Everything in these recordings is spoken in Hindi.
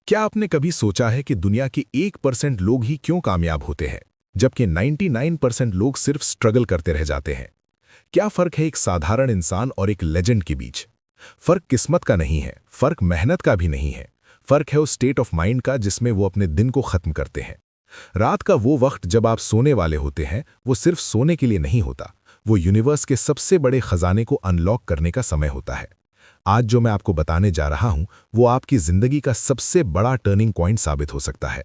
क्या आपने कभी सोचा है कि दुनिया के 1% लोग ही क्यों कामयाब होते हैं, जबकि 99% लोग सिर्फ स्ट्रगल करते रह जाते हैं? क्या फर्क है एक साधारण इंसान और एक लेजेंड के बीच? फर्क किस्मत का नहीं है, फर्क मेहनत का भी नहीं है। फर्क है उस स्टेट ऑफ माइंड का जिसमें वो अपने दिन को खत्म करते हैं। रात का वो वक्त जब आप सोने वाले होते हैं, वो सिर्फ सोने के लिए नहीं होता, वो यूनिवर्स के सबसे बड़े खजाने को अनलॉक करने का समय होता है। आज जो मैं आपको बताने जा रहा हूं, वो आपकी जिंदगी का सबसे बड़ा टर्निंग पॉइंट साबित हो सकता है।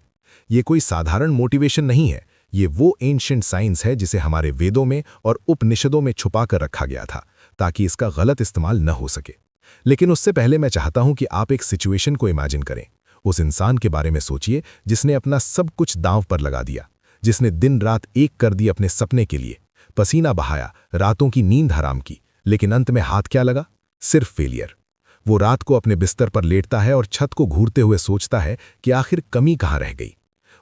ये कोई साधारण मोटिवेशन नहीं है, ये वो एंशिएंट साइंस है जिसे हमारे वेदों में और उपनिषदों में छुपा कर रखा गया था, ताकि इसका गलत इस्तेमाल न हो सके। लेकिन उससे पहले मैं चाहता हूं कि आप एक सिचुएशन को इमेजिन करें। उस इंसान के बारे में सोचिए जिसने अपना सब कुछ दांव पर लगा दिया, जिसने दिन रात एक कर दी अपने सपने के लिए, पसीना बहाया, रातों की नींद हराम की, लेकिन अंत में हाथ क्या लगा? सिर्फ फेलियर। वो रात को अपने बिस्तर पर लेटता है और छत को घूरते हुए सोचता है कि आखिर कमी कहाँ रह गई।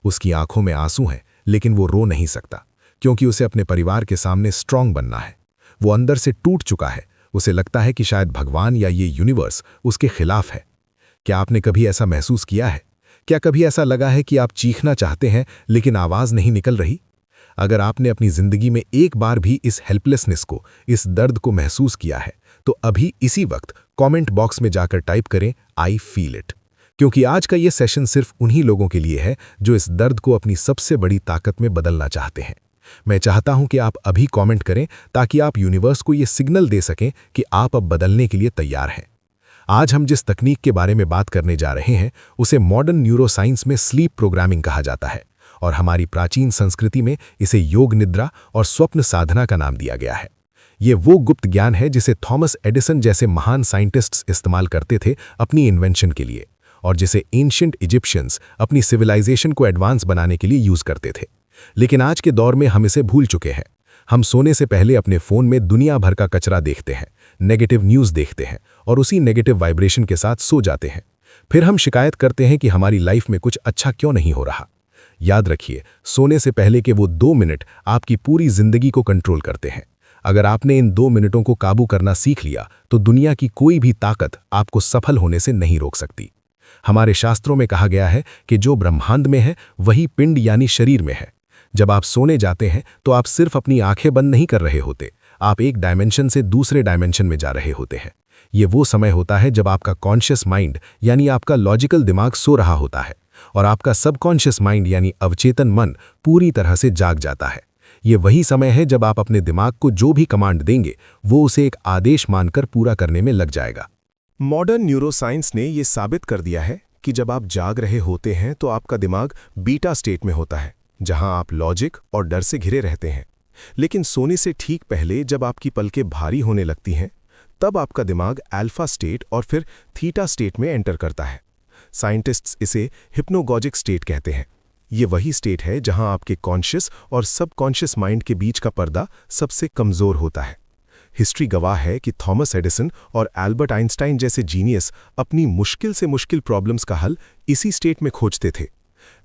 उसकी आंखों में आंसू हैं, लेकिन वो रो नहीं सकता, क्योंकि उसे अपने परिवार के सामने स्ट्रांग बनना है। वो अंदर से टूट चुका है। उसे लगता है कि शायद भगवान या ये यूनिवर्स उसके खिलाफ है। क्या आपने कभी ऐसा महसूस किया है? क्या कभी ऐसा लगा है कि आप चीखना चाहते हैं लेकिन आवाज नहीं निकल रही? अगर आपने अपनी जिंदगी में एक बार भी इस हेल्पलेसनेस को, इस दर्द को महसूस किया है, तो अभी इसी वक्त कमेंट बॉक्स में जाकर टाइप करें आई फील इट, क्योंकि आज का ये सेशन सिर्फ उन्हीं लोगों के लिए है जो इस दर्द को अपनी सबसे बड़ी ताकत में बदलना चाहते हैं। मैं चाहता हूं कि आप अभी कमेंट करें ताकि आप यूनिवर्स को ये सिग्नल दे सकें कि आप अब बदलने के लिए तैयार हैं। आज हम जिस तकनीक के बारे में बात करने जा रहे हैं, उसे मॉडर्न न्यूरोसाइंस में स्लीप प्रोग्रामिंग कहा जाता है, और हमारी प्राचीन संस्कृति में इसे योग निद्रा और स्वप्न साधना का नाम दिया गया है। ये वो गुप्त ज्ञान है जिसे थॉमस एडिसन जैसे महान साइंटिस्ट्स इस्तेमाल करते थे अपनी इन्वेंशन के लिए, और जिसे एंशिएंट इजिप्शियंस अपनी सिविलाइजेशन को एडवांस बनाने के लिए यूज करते थे। लेकिन आज के दौर में हम इसे भूल चुके हैं। हम सोने से पहले अपने फोन में दुनिया भर का कचरा देखते हैं, नेगेटिव न्यूज़ देखते हैं और उसी नेगेटिव वाइब्रेशन के साथ सो जाते हैं। फिर हम शिकायत करते हैं कि हमारी लाइफ में कुछ अच्छा क्यों नहीं हो रहा। याद रखिए, सोने से पहले के वो 2 मिनट आपकी पूरी जिंदगी को कंट्रोल करते हैं। अगर आपने इन 2 मिनटों को काबू करना सीख लिया, तो दुनिया की कोई भी ताकत आपको सफल होने से नहीं रोक सकती। हमारे शास्त्रों में कहा गया है कि जो ब्रह्मांड में है वही पिंड यानी शरीर में है। जब आप सोने जाते हैं तो आप सिर्फ अपनी आंखें बंद नहीं कर रहे होते, आप एक डायमेंशन से दूसरे डायमेंशन में जा रहे होते हैं। ये वो समय होता है जब आपका कॉन्शियस माइंड यानी आपका लॉजिकल दिमाग सो रहा होता है, और आपका सबकॉन्शियस माइंड यानी अवचेतन मन पूरी तरह से जाग जाता है। ये वही समय है जब आप अपने दिमाग को जो भी कमांड देंगे, वो उसे एक आदेश मानकर पूरा करने में लग जाएगा। मॉडर्न न्यूरोसाइंस ने ये साबित कर दिया है कि जब आप जाग रहे होते हैं तो आपका दिमाग बीटा स्टेट में होता है, जहां आप लॉजिक और डर से घिरे रहते हैं। लेकिन सोने से ठीक पहले जब आपकी पलकें भारी होने लगती हैं, तब आपका दिमाग अल्फा स्टेट और फिर थीटा स्टेट में एंटर करता है। साइंटिस्ट्स इसे हिप्नोगॉजिक स्टेट कहते हैं। ये वही स्टेट है जहां आपके कॉन्शियस और सबकॉन्शियस माइंड के बीच का पर्दा सबसे कमजोर होता है। हिस्ट्री गवाह है कि थॉमस एडिसन और एल्बर्ट आइंस्टाइन जैसे जीनियस अपनी मुश्किल से मुश्किल प्रॉब्लम्स का हल इसी स्टेट में खोजते थे।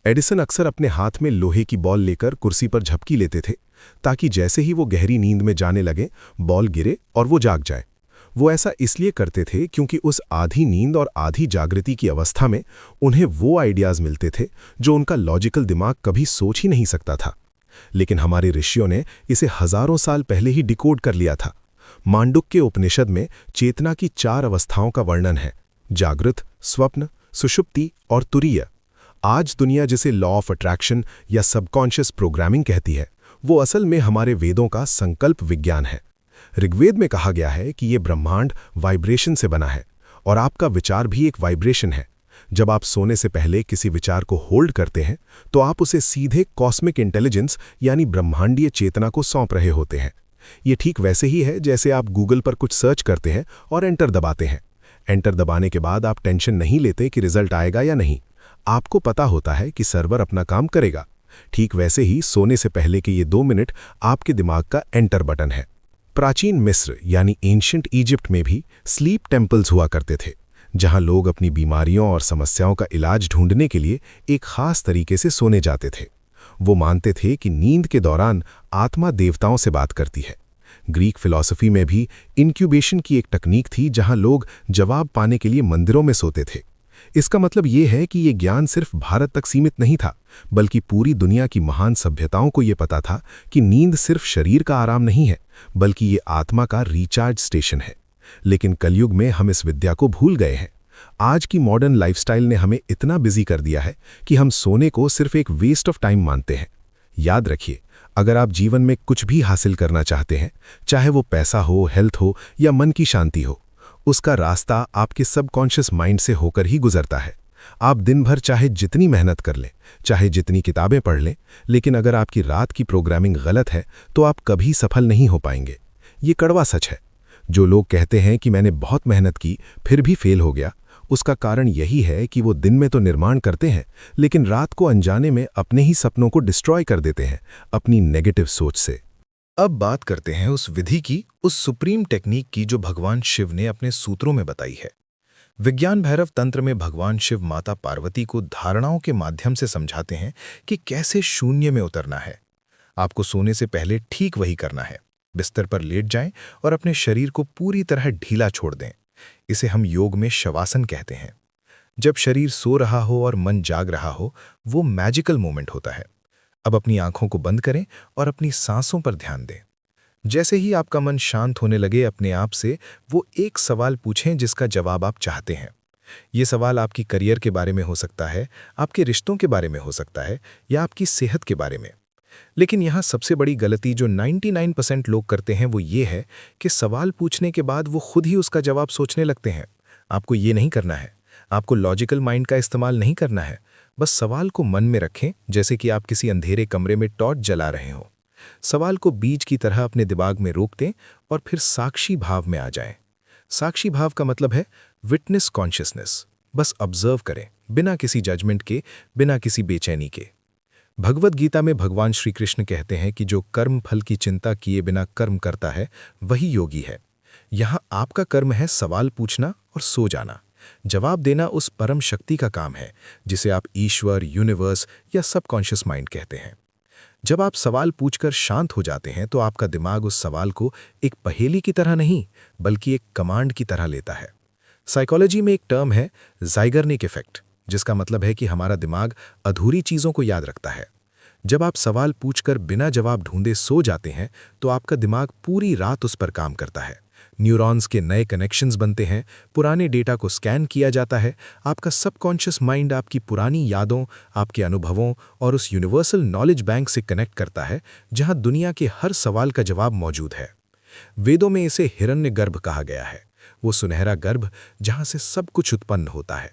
एडिसन अक्सर अपने हाथ में लोहे की बॉल लेकर कुर्सी पर झपकी लेते थे, ताकि जैसे ही वो गहरी नींद में जाने लगे, बॉल गिरे और वो जाग जाए। वो ऐसा इसलिए करते थे क्योंकि उस आधी नींद और आधी जागृति की अवस्था में उन्हें वो आइडियाज मिलते थे जो उनका लॉजिकल दिमाग कभी सोच ही नहीं सकता था। लेकिन हमारे ऋषियों ने इसे हजारों साल पहले ही डिकोड कर लिया था। मांडुक्य उपनिषद में चेतना की 4 अवस्थाओं का वर्णन है: जागृत, स्वप्न, सुषुप्ति और तुरीय। आज दुनिया जिसे लॉ ऑफ अट्रैक्शन या सबकॉन्शियस प्रोग्रामिंग कहती है, वो असल में हमारे वेदों का संकल्प विज्ञान है। ऋग्वेद में कहा गया है कि ये ब्रह्मांड वाइब्रेशन से बना है, और आपका विचार भी एक वाइब्रेशन है। जब आप सोने से पहले किसी विचार को होल्ड करते हैं, तो आप उसे सीधे कॉस्मिक इंटेलिजेंस यानी ब्रह्मांडीय चेतना को सौंप रहे होते हैं। ये ठीक वैसे ही है जैसे आप गूगल पर कुछ सर्च करते हैं और एंटर दबाते हैं। एंटर दबाने के बाद आप टेंशन नहीं लेते कि रिजल्ट आएगा या नहीं। आपको पता होता है कि सर्वर अपना काम करेगा। ठीक वैसे ही सोने से पहले के ये 2 मिनट आपके दिमाग का एंटर बटन है। प्राचीन मिस्र यानी एंशिएंट इजिप्ट में भी स्लीप टेम्पल्स हुआ करते थे, जहां लोग अपनी बीमारियों और समस्याओं का इलाज ढूंढने के लिए एक खास तरीके से सोने जाते थे। वो मानते थे कि नींद के दौरान आत्मा देवताओं से बात करती है। ग्रीक फिलॉसफी में भी इंक्यूबेशन की एक तकनीक थी, जहां लोग जवाब पाने के लिए मंदिरों में सोते थे। इसका मतलब ये है कि ये ज्ञान सिर्फ भारत तक सीमित नहीं था, बल्कि पूरी दुनिया की महान सभ्यताओं को ये पता था कि नींद सिर्फ शरीर का आराम नहीं है, बल्कि ये आत्मा का रिचार्ज स्टेशन है। लेकिन कलयुग में हम इस विद्या को भूल गए हैं। आज की मॉडर्न लाइफस्टाइल ने हमें इतना बिजी कर दिया है कि हम सोने को सिर्फ एक वेस्ट ऑफ टाइम मानते हैं। याद रखिए, अगर आप जीवन में कुछ भी हासिल करना चाहते हैं, चाहे वो पैसा हो, हेल्थ हो या मन की शांति हो, उसका रास्ता आपके सबकॉन्शियस माइंड से होकर ही गुजरता है। आप दिन भर चाहे जितनी मेहनत कर लें, चाहे जितनी किताबें पढ़ लें, लेकिन अगर आपकी रात की प्रोग्रामिंग गलत है तो आप कभी सफल नहीं हो पाएंगे। ये कड़वा सच है। जो लोग कहते हैं कि मैंने बहुत मेहनत की फिर भी फेल हो गया, उसका कारण यही है कि वो दिन में तो निर्माण करते हैं, लेकिन रात को अनजाने में अपने ही सपनों को डिस्ट्रॉय कर देते हैं अपनी नेगेटिव सोच से। अब बात करते हैं उस विधि की, उस सुप्रीम टेक्निक की जो भगवान शिव ने अपने सूत्रों में बताई है। विज्ञान भैरव तंत्र में भगवान शिव माता पार्वती को धारणाओं के माध्यम से समझाते हैं कि कैसे शून्य में उतरना है। आपको सोने से पहले ठीक वही करना है। बिस्तर पर लेट जाएं और अपने शरीर को पूरी तरह ढीला छोड़ दें। इसे हम योग में शवासन कहते हैं। जब शरीर सो रहा हो और मन जाग रहा हो, वो मैजिकल मोमेंट होता है। अब अपनी आंखों को बंद करें और अपनी सांसों पर ध्यान दें। जैसे ही आपका मन शांत होने लगे, अपने आप से वो एक सवाल पूछें जिसका जवाब आप चाहते हैं। ये सवाल आपकी करियर के बारे में हो सकता है, आपके रिश्तों के बारे में हो सकता है, या आपकी सेहत के बारे में। लेकिन यहाँ सबसे बड़ी गलती जो 99% लोग करते हैं वो ये है कि सवाल पूछने के बाद वो खुद ही उसका जवाब सोचने लगते हैं। आपको ये नहीं करना है। आपको लॉजिकल माइंड का इस्तेमाल नहीं करना है। बस सवाल को मन में रखें, जैसे कि आप किसी अंधेरे कमरे में टॉर्च जला रहे हो। सवाल को बीज की तरह अपने दिमाग में रोक दें और फिर साक्षी भाव में आ जाएं। साक्षी भाव का मतलब है विटनेस कॉन्शियसनेस। बस ऑब्जर्व करें, बिना किसी जजमेंट के, बिना किसी बेचैनी के। भगवद गीता में भगवान श्री कृष्ण कहते हैं कि जो कर्म फल की चिंता किए बिना कर्म करता है वही योगी है। यहाँ आपका कर्म है सवाल पूछना और सो जाना। जवाब देना उस परम शक्ति का काम है जिसे आप ईश्वर, यूनिवर्स या सबकॉन्शियस माइंड कहते हैं। जब आप सवाल पूछकर शांत हो जाते हैं तो आपका दिमाग उस सवाल को एक पहेली की तरह नहीं, बल्कि एक कमांड की तरह लेता है। साइकोलॉजी में एक टर्म है ज़ाइगर्निक इफेक्ट, जिसका मतलब है कि हमारा दिमाग अधूरी चीज़ों को याद रखता है। जब आप सवाल पूछकर बिना जवाब ढूंढे सो जाते हैं तो आपका दिमाग पूरी रात उस पर काम करता है। न्यूरॉन्स के नए कनेक्शंस बनते हैं, पुराने डेटा को स्कैन किया जाता है। आपका सबकॉन्शियस माइंड आपकी पुरानी यादों, आपके अनुभवों और उस यूनिवर्सल नॉलेज बैंक से कनेक्ट करता है जहां दुनिया के हर सवाल का जवाब मौजूद है। वेदों में इसे हिरण्यगर्भ कहा गया है, वो सुनहरा गर्भ जहां से सब कुछ उत्पन्न होता है।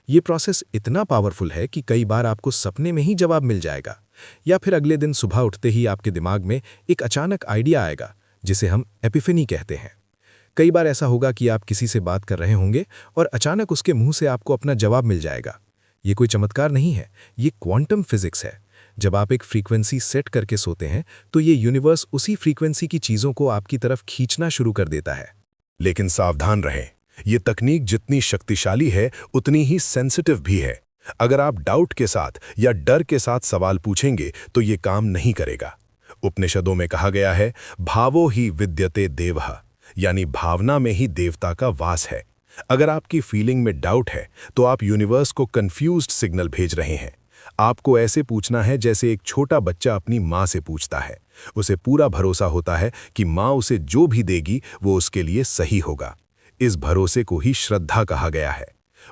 ये प्रोसेस इतना पावरफुल है कि कई बार आपको सपने में ही जवाब मिल जाएगा, या फिर अगले दिन सुबह उठते ही आपके दिमाग में एक अचानक आइडिया आएगा जिसे हम एपिफेनी कहते हैं। कई बार ऐसा होगा कि आप किसी से बात कर रहे होंगे और अचानक उसके मुंह से आपको अपना जवाब मिल जाएगा। ये कोई चमत्कार नहीं है, ये क्वांटम फिजिक्स है। जब आप एक फ्रीक्वेंसी सेट करके सोते हैं तो ये यूनिवर्स उसी फ्रीक्वेंसी की चीज़ों को आपकी तरफ खींचना शुरू कर देता है। लेकिन सावधान रहें, ये तकनीक जितनी शक्तिशाली है उतनी ही सेंसिटिव भी है। अगर आप डाउट के साथ या डर के साथ सवाल पूछेंगे तो ये काम नहीं करेगा। उपनिषदों में कहा गया है, भावो ही विद्यते देवः, यानी भावना में ही देवता का वास है। अगर आपकी फीलिंग में डाउट है तो आप यूनिवर्स को कंफ्यूज्ड सिग्नल भेज रहे हैं। आपको ऐसे पूछना है जैसे एक छोटा बच्चा अपनी माँ से पूछता है। उसे पूरा भरोसा होता है कि माँ उसे जो भी देगी वो उसके लिए सही होगा। इस भरोसे को ही श्रद्धा कहा गया है।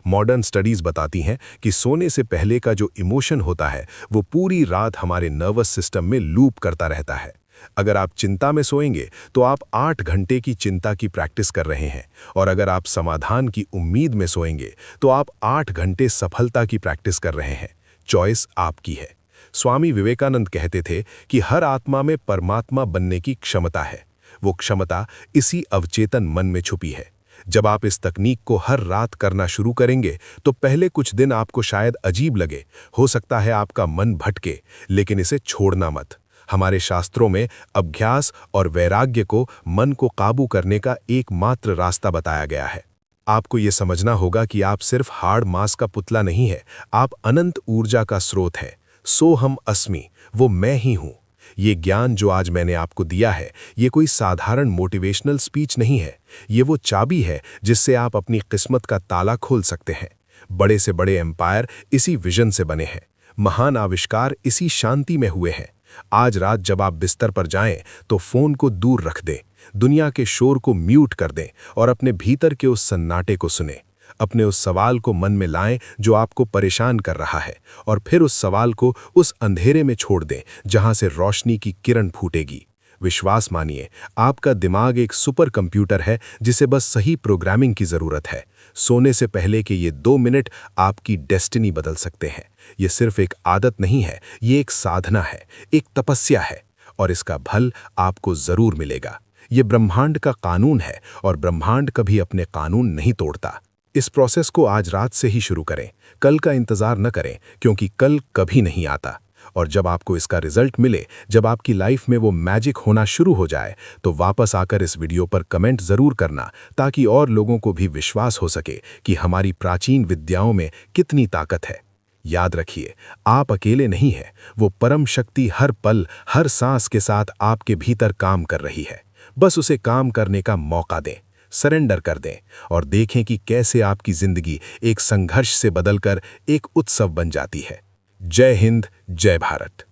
मॉडर्न स्टडीज बताती हैं कि सोने से पहले का जो इमोशन होता है वो पूरी रात हमारे नर्वस सिस्टम में लूप करता रहता है। अगर आप चिंता में सोएंगे तो आप 8 घंटे की चिंता की प्रैक्टिस कर रहे हैं, और अगर आप समाधान की उम्मीद में सोएंगे तो आप 8 घंटे सफलता की प्रैक्टिस कर रहे हैं। चॉइस आपकी है। स्वामी विवेकानंद कहते थे कि हर आत्मा में परमात्मा बनने की क्षमता है। वो क्षमता इसी अवचेतन मन में छुपी है। जब आप इस तकनीक को हर रात करना शुरू करेंगे तो पहले कुछ दिन आपको शायद अजीब लगे, हो सकता है आपका मन भटके, लेकिन इसे छोड़ना मत। हमारे शास्त्रों में अभ्यास और वैराग्य को मन को काबू करने का एकमात्र रास्ता बताया गया है। आपको ये समझना होगा कि आप सिर्फ हार्ड मांस का पुतला नहीं है, आप अनंत ऊर्जा का स्रोत है। सोहम अस्मि, वो मैं ही हूँ। ये ज्ञान जो आज मैंने आपको दिया है, ये कोई साधारण मोटिवेशनल स्पीच नहीं है। ये वो चाबी है जिससे आप अपनी किस्मत का ताला खोल सकते हैं। बड़े से बड़े एम्पायर इसी विजन से बने हैं, महान आविष्कार इसी शांति में हुए हैं। आज रात जब आप बिस्तर पर जाएं तो फोन को दूर रख दें, दुनिया के शोर को म्यूट कर दें और अपने भीतर के उस सन्नाटे को सुनें। अपने उस सवाल को मन में लाएं जो आपको परेशान कर रहा है, और फिर उस सवाल को उस अंधेरे में छोड़ दें जहां से रोशनी की किरण फूटेगी। विश्वास मानिए, आपका दिमाग एक सुपर कंप्यूटर है जिसे बस सही प्रोग्रामिंग की जरूरत है। सोने से पहले के ये 2 मिनट आपकी डेस्टिनी बदल सकते हैं। ये सिर्फ एक आदत नहीं है, ये एक साधना है, एक तपस्या है, और इसका फल आपको जरूर मिलेगा। ये ब्रह्मांड का कानून है और ब्रह्मांड कभी अपने कानून नहीं तोड़ता। इस प्रोसेस को आज रात से ही शुरू करें, कल का इंतजार न करें, क्योंकि कल कभी नहीं आता। और जब आपको इसका रिजल्ट मिले, जब आपकी लाइफ में वो मैजिक होना शुरू हो जाए, तो वापस आकर इस वीडियो पर कमेंट जरूर करना, ताकि और लोगों को भी विश्वास हो सके कि हमारी प्राचीन विद्याओं में कितनी ताकत है। याद रखिए, आप अकेले नहीं हैं, वो परम शक्ति हर पल, हर सांस के साथ आपके भीतर काम कर रही है। बस उसे काम करने का मौका दें, सरेंडर कर दें, और देखें कि कैसे आपकी जिंदगी एक संघर्ष से बदलकर एक उत्सव बन जाती है। जय हिंद, जय भारत।